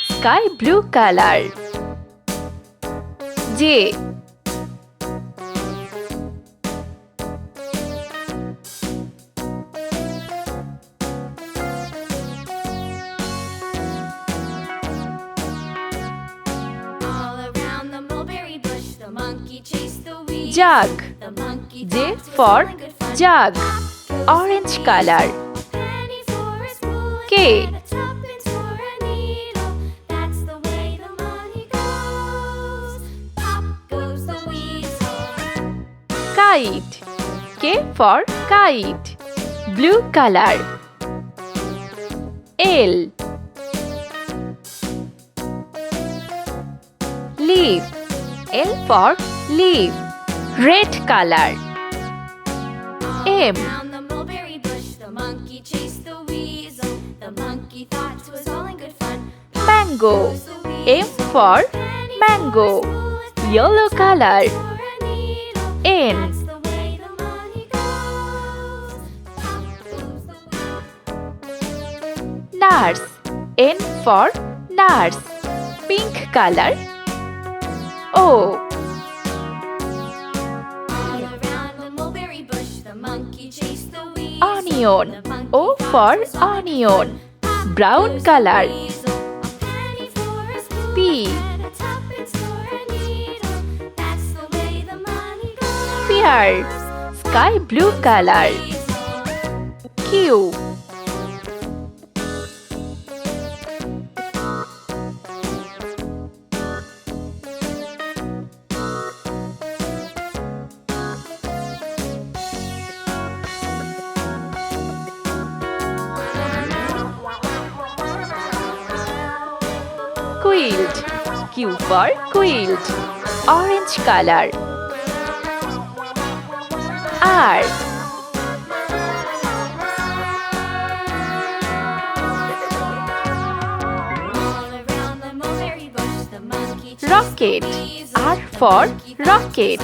Sky blue color. J. Jug. J for jug. Orange color. K. Kite. K for kite. Blue color. L. Leaf. L for leaf. Red color. M. Mango. M for mango. Yellow color. N. Nurse. N for nurse. Pink color. O. Onion. O for onion. Brown color. P. Pear. Sky blue color. Q. Quilt. Q for quilt. Orange color. R. Rocket. R for rocket.